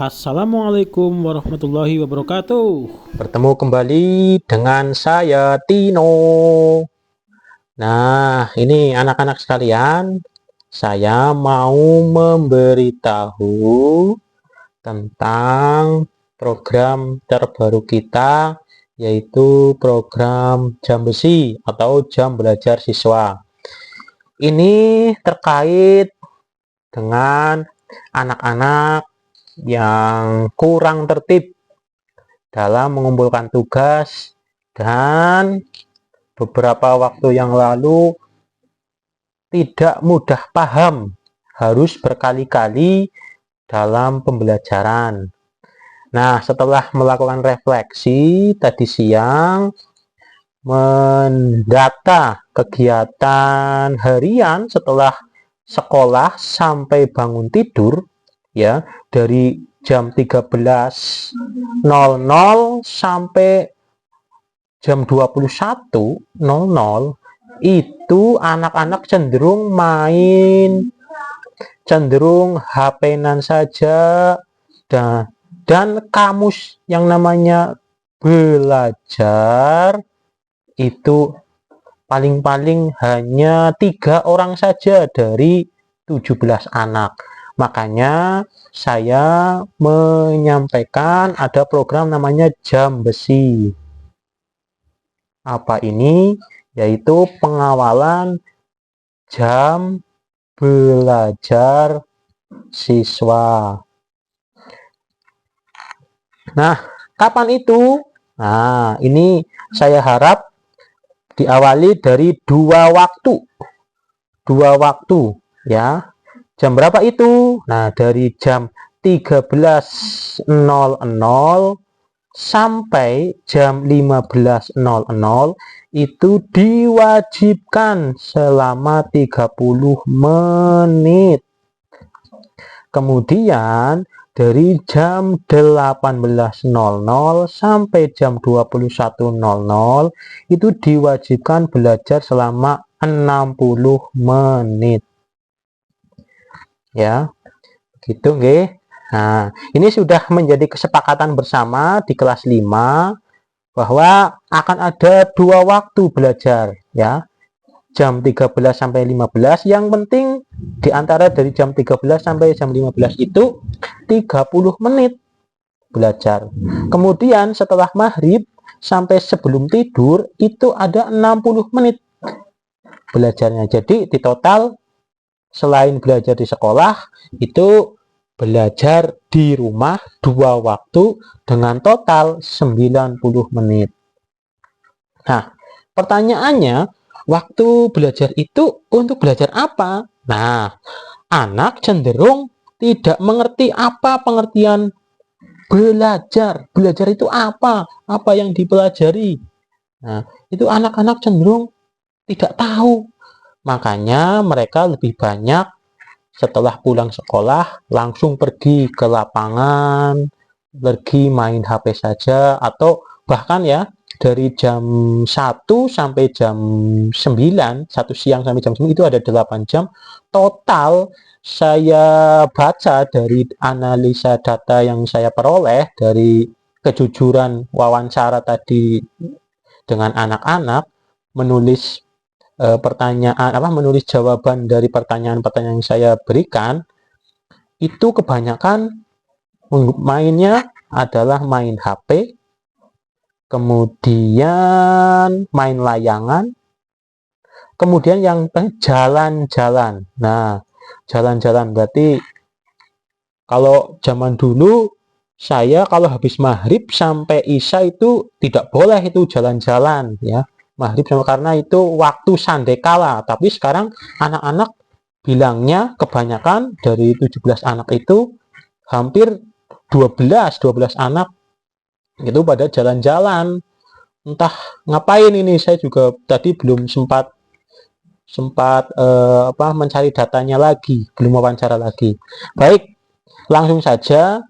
Assalamualaikum warahmatullahi wabarakatuh. Bertemu kembali dengan saya Tino. Nah, ini anak-anak sekalian, saya mau memberitahu tentang program terbaru kita, yaitu program jam besi atau jam belajar siswa. Ini terkait dengan anak-anak yang kurang tertib dalam mengumpulkan tugas, dan beberapa waktu yang lalu tidak mudah paham, harus berkali-kali dalam pembelajaran. Nah, setelah melakukan refleksi tadi siang, mendata kegiatan harian setelah sekolah sampai bangun tidur, ya, dari jam 13.00 sampai jam 21.00, itu anak-anak cenderung main, cenderung HP-nan saja, dan kamus yang namanya belajar itu paling-paling hanya 3 orang saja dari 17 anak. Makanya saya menyampaikan ada program namanya jam besi. Apa ini? Yaitu pengawalan jam belajar siswa. Nah, kapan itu? Nah, ini saya harap diawali dari dua waktu ya. Jam berapa itu? Nah, dari jam 13.00 sampai jam 15.00 itu diwajibkan selama 30 menit. Kemudian dari jam 18.00 sampai jam 21.00 itu diwajibkan belajar selama 60 menit. Ya, gitu nggih. Nah, ini sudah menjadi kesepakatan bersama di kelas 5 bahwa akan ada 2 waktu belajar, ya. Jam 13 sampai 15, yang penting di antara dari jam 13 sampai jam 15 itu 30 menit belajar. Kemudian setelah maghrib sampai sebelum tidur itu ada 60 menit belajarnya. Jadi di total selain belajar di sekolah itu belajar di rumah 2 waktu dengan total 90 menit. Nah, pertanyaannya, waktu belajar itu untuk belajar apa? Nah, anak cenderung tidak mengerti apa pengertian belajar. Belajar itu apa? Apa yang dipelajari? Nah, itu anak-anak cenderung tidak tahu. Makanya mereka lebih banyak setelah pulang sekolah langsung pergi ke lapangan, pergi main HP saja, atau bahkan ya dari jam 1 sampai jam 9, 1 siang sampai jam 9 itu ada 8 jam total. Saya baca dari analisa data yang saya peroleh dari kejujuran wawancara tadi dengan anak-anak, menulis menulis jawaban dari pertanyaan-pertanyaan yang saya berikan, itu kebanyakan mainnya adalah main HP, kemudian main layangan, kemudian yang jalan-jalan. Nah, jalan-jalan berarti kalau zaman dulu saya kalau habis maghrib sampai isya itu tidak boleh itu jalan-jalan, ya. Maghrib karena itu waktu sandekala. Tapi sekarang anak-anak bilangnya kebanyakan dari 17 anak itu hampir 12 anak itu pada jalan-jalan. Entah ngapain ini, saya juga tadi belum sempat mencari datanya lagi, belum wawancara lagi. Baik, langsung saja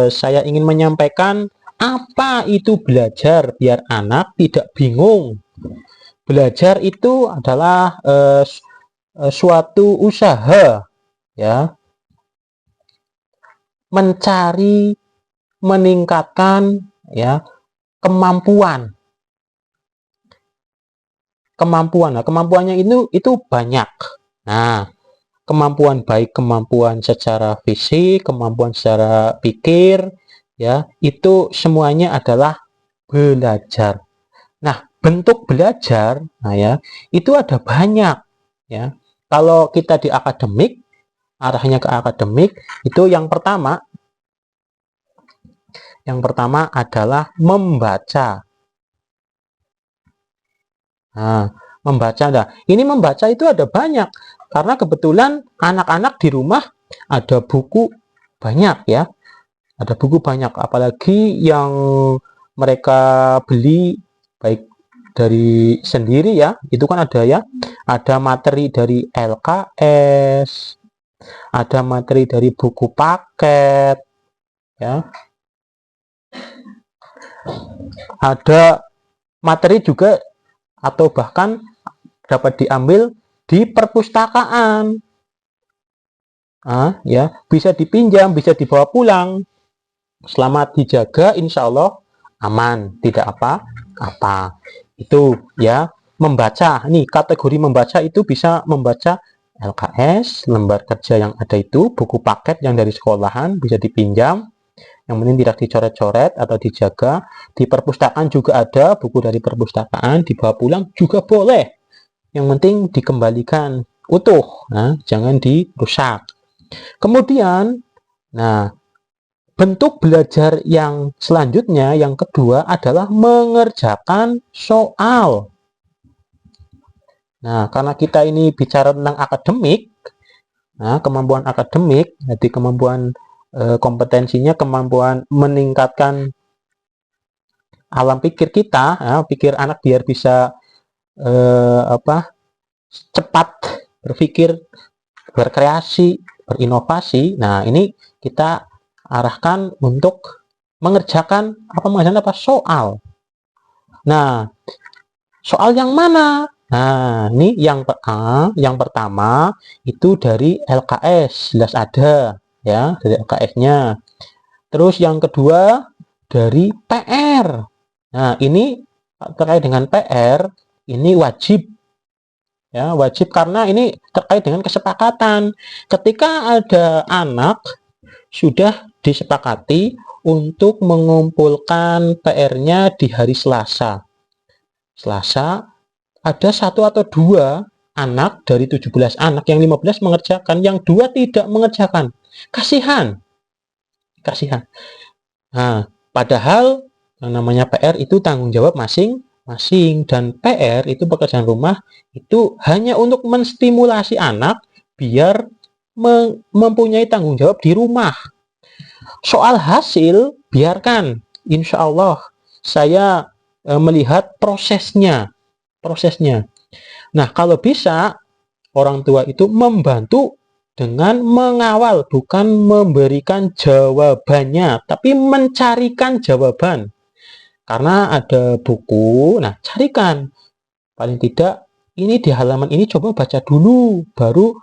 saya ingin menyampaikan apa itu belajar biar anak tidak bingung. Belajar itu adalah suatu usaha, ya. mencari, meningkatkan ya kemampuan. Nah, kemampuannya itu banyak. Nah, kemampuan baik kemampuan secara fisik, kemampuan secara pikir, ya, itu semuanya adalah belajar. Nah, bentuk belajar, nah ya, itu ada banyak, ya. Kalau kita di akademik, arahnya ke akademik, itu yang pertama adalah membaca. Nah, membaca. Nah, ini membaca itu ada banyak karena kebetulan anak-anak di rumah ada buku banyak ya. Ada buku banyak, apalagi yang mereka beli baik dari sendiri ya. Itu kan ada ya. Ada materi dari LKS, ada materi dari buku paket ya. Ada materi juga atau bahkan dapat diambil di perpustakaan. Ya, bisa dipinjam, bisa dibawa pulang. Selama dijaga, insya Allah aman, tidak apa-apa. Itu ya, membaca. Nih, kategori membaca itu bisa membaca LKS, lembar kerja yang ada itu, buku paket yang dari sekolahan, bisa dipinjam. Yang penting tidak dicoret-coret atau dijaga. Di perpustakaan juga ada buku dari perpustakaan, dibawa pulang juga boleh. Yang penting dikembalikan utuh, nah, jangan dirusak. Kemudian, nah, bentuk belajar yang selanjutnya, yang kedua adalah mengerjakan soal. Nah, karena kita ini bicara tentang akademik, nah, kemampuan akademik, jadi kemampuan kompetensinya, kemampuan meningkatkan alam pikir kita, ya, pikir anak biar bisa cepat berpikir, berkreasi, berinovasi. Nah, ini kita arahkan untuk mengerjakan soal. Nah, soal yang mana? Nah, ini yang pertama itu dari LKS, jelas ada ya, dari LKS-nya. Terus yang kedua dari PR. Nah, ini terkait dengan PR, ini wajib ya, wajib karena ini terkait dengan kesepakatan. Ketika ada anak sudah disepakati untuk mengumpulkan PR-nya di hari Selasa. Ada satu atau dua anak dari 17 anak, yang 15 mengerjakan, yang dua tidak mengerjakan. Kasihan. Nah, padahal yang namanya PR itu tanggung jawab masing-masing, dan PR itu pekerjaan rumah itu hanya untuk menstimulasi anak biar mempunyai tanggung jawab di rumah. Soal hasil biarkan, insya Allah saya melihat prosesnya. Nah, kalau bisa orang tua itu membantu dengan mengawal, bukan memberikan jawabannya, tapi mencarikan jawaban. Karena ada buku, nah carikan. Paling tidak, ini di halaman ini coba baca dulu, baru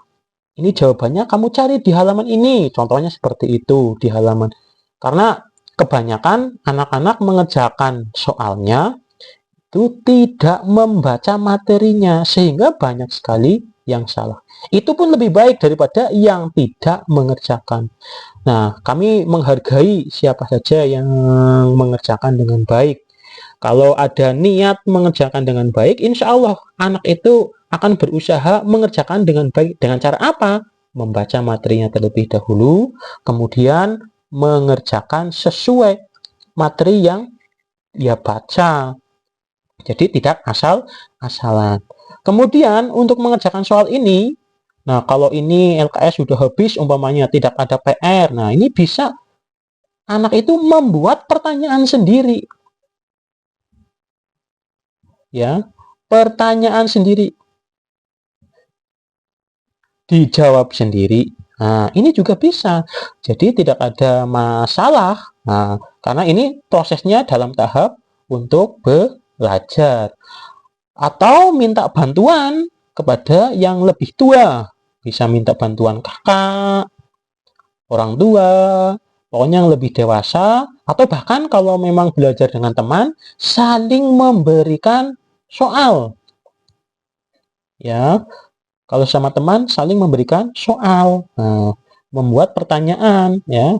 ini jawabannya kamu cari di halaman ini. Contohnya seperti itu, di halaman. Karena kebanyakan anak-anak mengerjakan soalnya itu tidak membaca materinya, sehingga banyak sekali yang salah. Itu pun lebih baik daripada yang tidak mengerjakan. Nah, kami menghargai siapa saja yang mengerjakan dengan baik. Kalau ada niat mengerjakan dengan baik, insya Allah anak itu akan berusaha mengerjakan dengan baik. Dengan cara apa? Membaca materinya terlebih dahulu, kemudian mengerjakan sesuai materi yang dia baca. Jadi tidak asal-asalan. Kemudian untuk mengerjakan soal ini, nah kalau ini LKS sudah habis, umpamanya tidak ada PR, nah ini bisa anak itu membuat pertanyaan sendiri. Ya, pertanyaan sendiri. Dijawab sendiri. Nah, ini juga bisa. Jadi tidak ada masalah. Nah, karena ini prosesnya dalam tahap untuk belajar. Atau minta bantuan kepada yang lebih tua. Bisa minta bantuan kakak, orang tua, pokoknya yang lebih dewasa, atau bahkan kalau memang belajar dengan teman, saling memberikan soal. Ya, kalau sama teman saling memberikan soal, membuat pertanyaan ya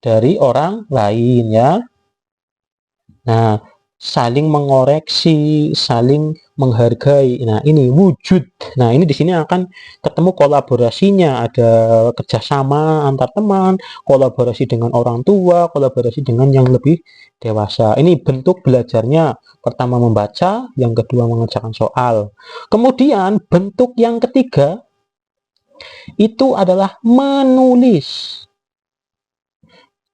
dari orang lain ya. Nah, saling mengoreksi, saling menghargai. Nah, ini wujud. Nah, ini di sini akan ketemu kolaborasinya, ada kerjasama antar teman, kolaborasi dengan orang tua, kolaborasi dengan yang lebih dewasa. Ini bentuk belajarnya. Pertama membaca, yang kedua mengerjakan soal. Kemudian bentuk yang ketiga itu adalah menulis.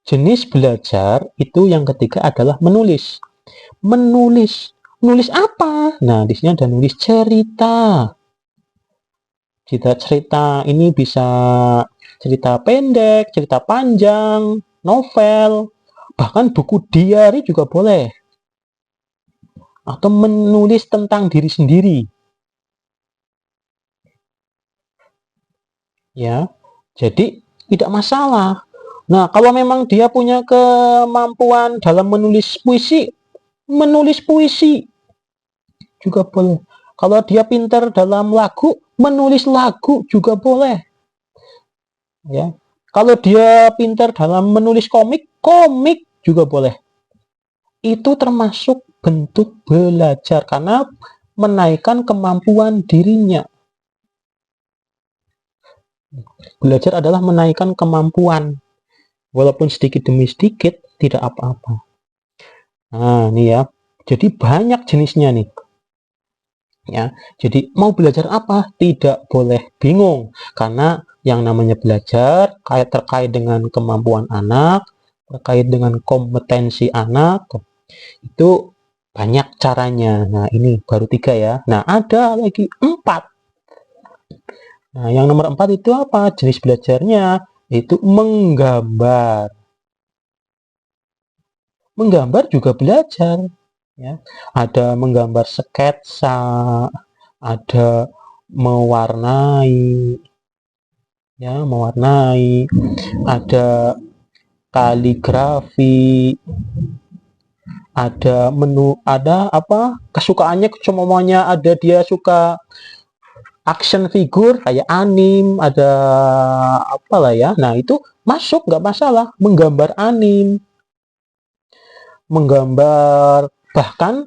Jenis belajar itu yang ketiga adalah menulis. Menulis apa? Nah, di sini ada nulis cerita. Cerita ini bisa cerita pendek, cerita panjang, novel, bahkan buku diary juga boleh. Atau menulis tentang diri sendiri. Ya. Jadi tidak masalah. Nah, kalau memang dia punya kemampuan dalam menulis puisi juga boleh. Kalau dia pintar dalam lagu, menulis lagu juga boleh. Ya. Kalau dia pintar dalam menulis komik juga boleh. Itu termasuk bentuk belajar karena menaikkan kemampuan dirinya. Belajar adalah menaikkan kemampuan. Walaupun sedikit demi sedikit, tidak apa-apa. Nah, ini ya. Jadi banyak jenisnya nih. Ya, jadi mau belajar apa? Tidak boleh bingung. Karena yang namanya belajar terkait dengan kemampuan anak, terkait dengan kompetensi anak, itu banyak caranya. Nah, ini baru 3 ya. Nah, ada lagi 4. Nah, yang nomor 4 itu apa? Jenis belajarnya itu menggambar. Menggambar juga belajar. Ya. Ada menggambar sketsa, ada mewarnai, ya, ada kaligrafi, ada apa kesukaannya, semuanya ada. Dia suka action figure kayak anim, ada apalah ya. Nah, itu masuk, nggak masalah. Menggambar anim, menggambar, bahkan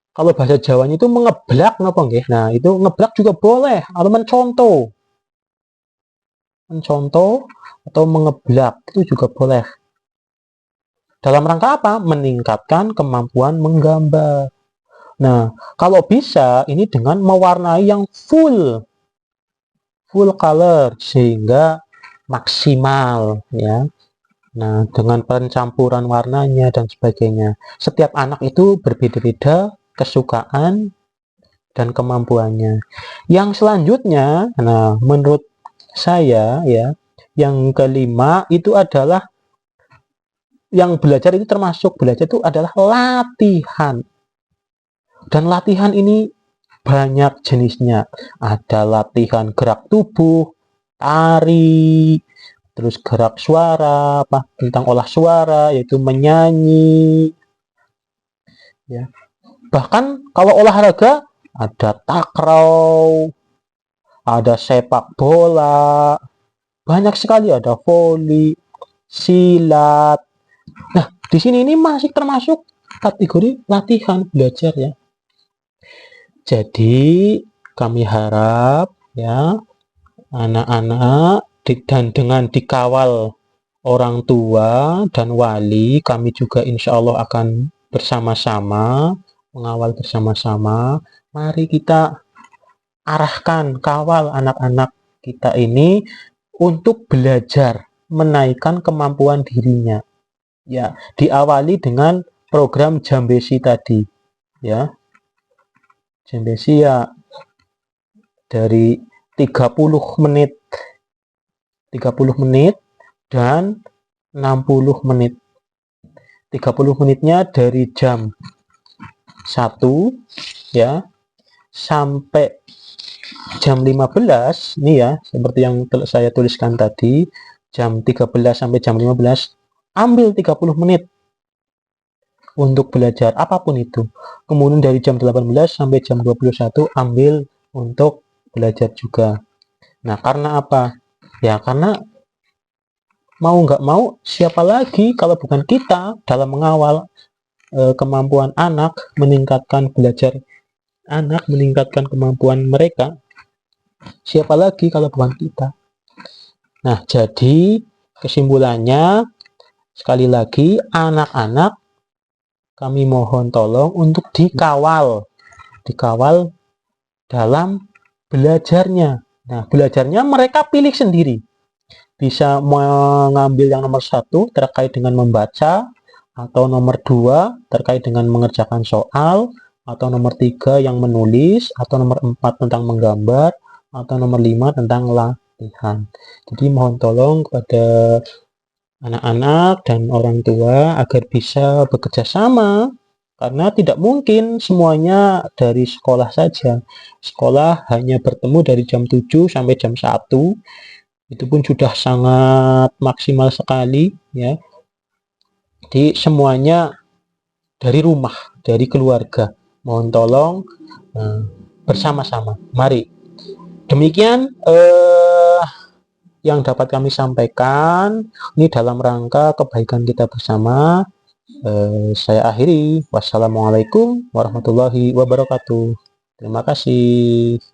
kalau bahasa Jawanya itu mengeblak napa nggih. Nah, itu ngeblak juga boleh, atau mencontoh atau mengeblak itu juga boleh. Dalam rangka apa? Meningkatkan kemampuan menggambar. Nah, kalau bisa ini dengan mewarnai yang full color sehingga maksimal ya. Nah, dengan pencampuran warnanya dan sebagainya. Setiap anak itu berbeda-beda kesukaan dan kemampuannya. Yang selanjutnya, nah menurut saya ya, yang kelima itu adalah yang belajar itu termasuk belajar itu adalah latihan. Dan latihan ini banyak jenisnya. Ada latihan gerak tubuh, tari, terus gerak suara, apa tentang olah suara yaitu menyanyi. Ya. Bahkan kalau olahraga ada takraw, ada sepak bola, banyak sekali, ada voli, silat. Nah, di sini ini masih termasuk kategori latihan belajar ya. Jadi kami harap ya anak-anak dan dengan dikawal orang tua dan wali, kami juga insya Allah akan bersama-sama mengawal bersama-sama. Mari kita arahkan, kawal anak-anak kita ini untuk belajar menaikkan kemampuan dirinya. Ya, diawali dengan program Jambesi tadi. Ya. Jambesi ya dari 30 menit dan 60 menit. 30 menitnya dari jam 1 ya sampai jam 15 nih ya, seperti yang saya tuliskan tadi, jam 13 sampai jam 15, ambil 30 menit untuk belajar apapun itu. Kemudian dari jam 18 sampai jam 21 ambil untuk belajar juga. Nah, karena apa? Ya, karena mau nggak mau, siapa lagi kalau bukan kita dalam mengawal kemampuan anak, meningkatkan belajar anak, meningkatkan kemampuan mereka. Siapa lagi kalau bukan kita? Nah, jadi kesimpulannya, sekali lagi, anak-anak kami mohon tolong untuk dikawal dalam belajarnya. Nah, belajarnya mereka pilih sendiri. Bisa mengambil yang nomor 1 terkait dengan membaca, atau nomor 2 terkait dengan mengerjakan soal, atau nomor 3 yang menulis, atau nomor 4 tentang menggambar, atau nomor 5 tentang latihan. Jadi mohon tolong kepada anak-anak dan orang tua agar bisa bekerja sama, karena tidak mungkin semuanya dari sekolah saja. Sekolah hanya bertemu dari jam 7 sampai jam 1, itu pun sudah sangat maksimal sekali ya. Jadi semuanya dari rumah, dari keluarga. Mohon tolong bersama-sama. Mari. Demikian yang dapat kami sampaikan ini dalam rangka kebaikan kita bersama. Saya akhiri. Wassalamualaikum warahmatullahi wabarakatuh. Terima kasih.